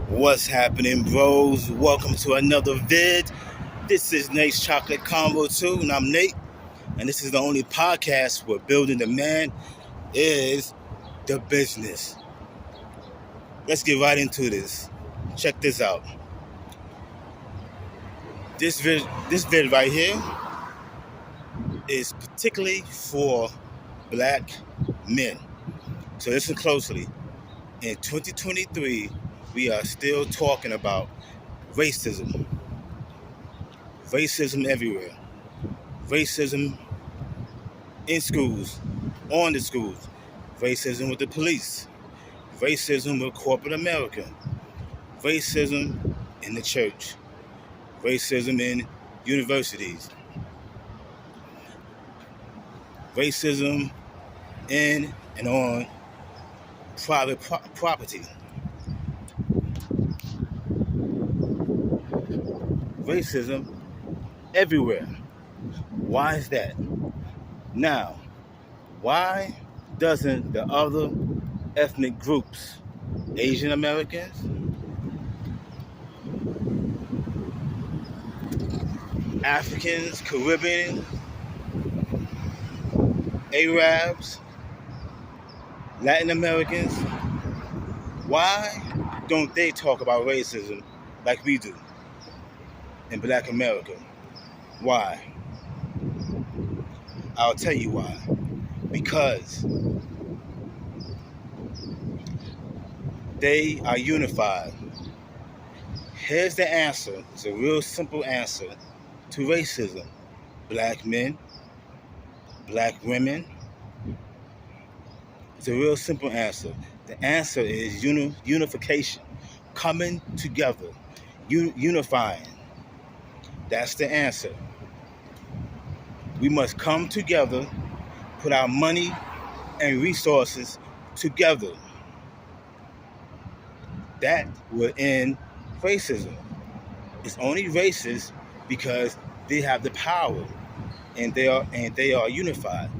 What's happening, bros? Welcome to another vid. This is Nate's Chocolate Combo 2, and I'm Nate. And this is the only podcast where building the man is the business. Let's get right into this. Check this out. This vid right here is particularly for black men. So listen closely. In 2023, we are still talking about racism. Racism everywhere. Racism in schools, on the schools. Racism with the police. Racism with corporate America. Racism in the church. Racism in universities. Racism in and on private property. Racism everywhere. Why is that? Now, why doesn't the other ethnic groups, Asian Americans, Africans, Caribbean, Arabs, Latin Americans, why don't they talk about racism like we do in black America? Why? I'll tell you why. Because they are unified. Here's the answer. It's a real simple answer to racism. Black men, black women. It's a real simple answer. The answer is unification. Coming together. Unifying. That's the answer. We must come together, put our money and resources together. That will end racism. It's only racist because they have the power and they are unified.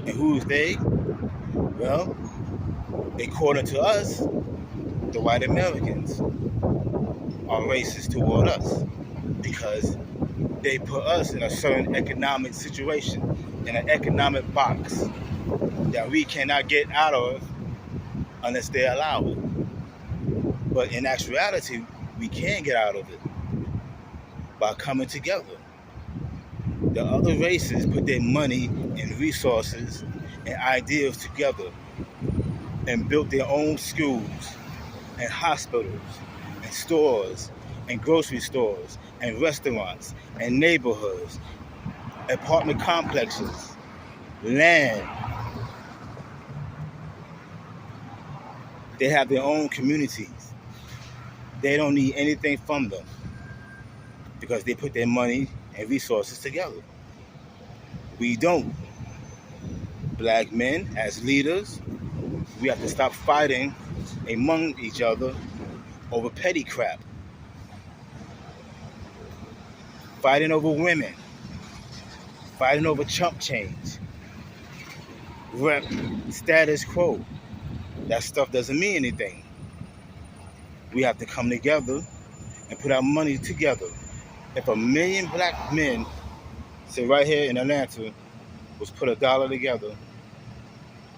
And who's they? Well, according to us, the white Americans are racist toward us because they put us in a certain economic situation, in an economic box that we cannot get out of unless they allow it. But in actuality, we can get out of it by coming together. The other races put their money and resources and ideas together and built their own schools and hospitals and stores and grocery stores and restaurants and neighborhoods, apartment complexes, land. They have their own communities. They don't need anything from them because they put their money and resources together. We don't. Black men, as leaders, we have to stop fighting among each other over petty crap. Fighting over women. Fighting over chump change. Rep status quo. That stuff doesn't mean anything. We have to come together and put our money together. If 1 million black men, say right here in Atlanta, was put $1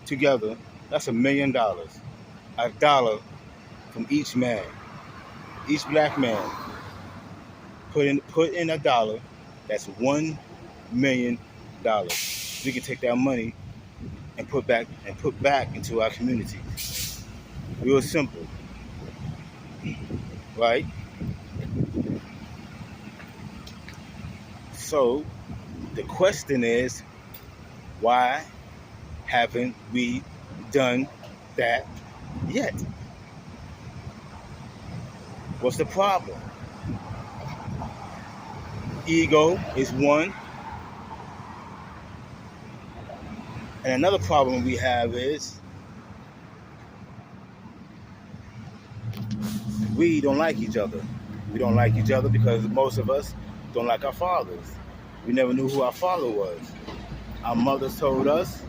together, that's $1 million. $1 from each man. Each black man put in $1, that's $1 million. We can take that money and put back into our community. Real simple. Right? So the question is, why haven't we done that yet? What's the problem? Ego is one. And another problem we have is we don't like each other. We don't like each other because most of us don't like our fathers. We never knew who our father was. Our mothers told us,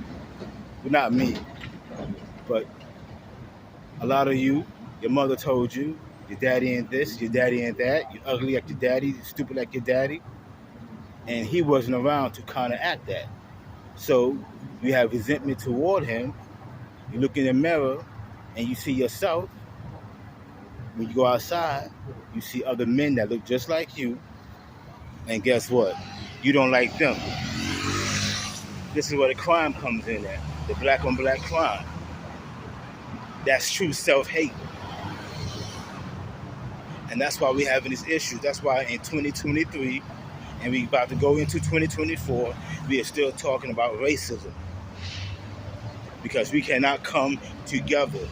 well, not me, but a lot of you Your mother told you your daddy ain't this, your daddy ain't that, you ugly like your daddy, you stupid like your daddy, and he wasn't around to counteract that. So you have resentment toward him. You look in the mirror and you see yourself. When you go outside, you see other men that look just like you, and guess what? You don't like them. This is where the crime comes in at, the black on black crime. That's true self-hate. And that's why we're having this issue. That's why in 2023, and we about to go into 2024, we are still talking about racism. Because we cannot come together.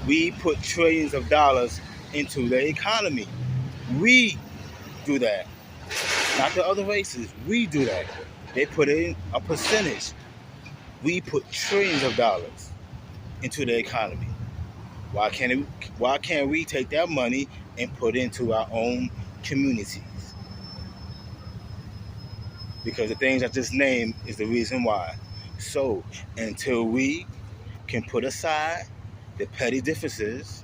We put trillions of dollars into the economy. We do that. Not the other races. We do that. They put in a percentage. We put trillions of dollars into the economy. Why can't we take that money and put into our own communities? Because the things I just named is the reason why. So until we can put aside the petty differences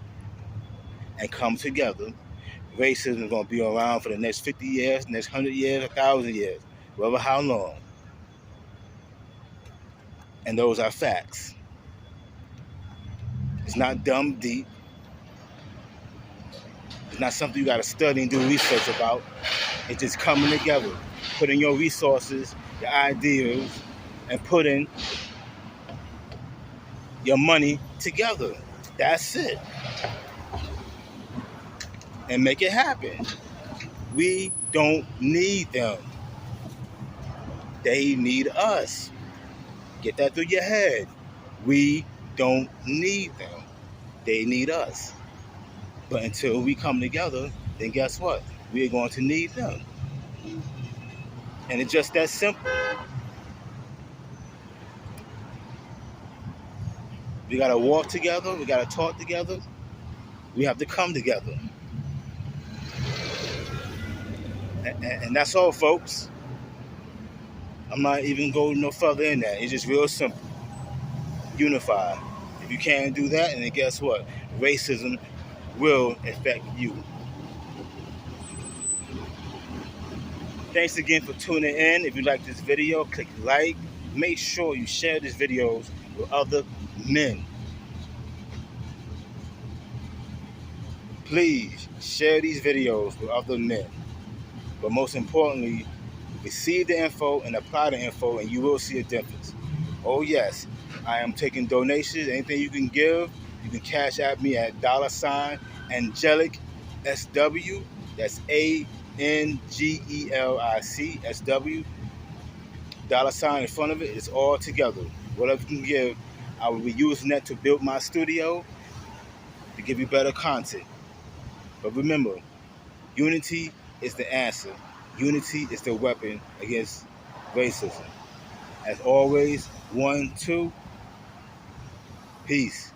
and come together, racism is going to be around for the next 50 years, next 100 years, 1,000 years, whatever how long. And those are facts. It's not dumb deep. It's not something you got to study and do research about. It's just coming together, putting your resources, your ideas, and putting your money together. That's it. And make it happen. We don't need them. They need us. Get that through your head. We don't need them. They need us. But until we come together, then guess what? We're going to need them. And it's just that simple. We got to walk together. We got to talk together. We have to come together. And that's all, folks. I'm not even going no further in that. It's just real simple. Unify. If you can't do that, then guess what? Racism will affect you. Thanks again for tuning in. If you like this video, click like. Make sure you share these videos with other men. Please share these videos with other men. But most importantly, receive the info and apply the info, and you will see a difference. Oh yes, I am taking donations. Anything you can give, you can cash at me at $Angelicsw. That's ANGELICSW. $sign in front of it. It's all together. Whatever you can give, I will be using that to build my studio to give you better content. But remember, unity is the answer. Unity is the weapon against racism. As always, 1, 2, peace.